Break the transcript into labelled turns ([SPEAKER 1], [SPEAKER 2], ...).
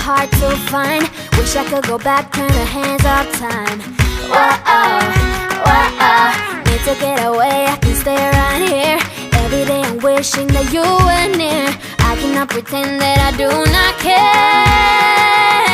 [SPEAKER 1] hard to find. Wish I could go back, turn the hands off time. Whoa, whoa, need to get away, I can stay around here. Every day I'm wishing that you were near. I cannot pretend that I do not care.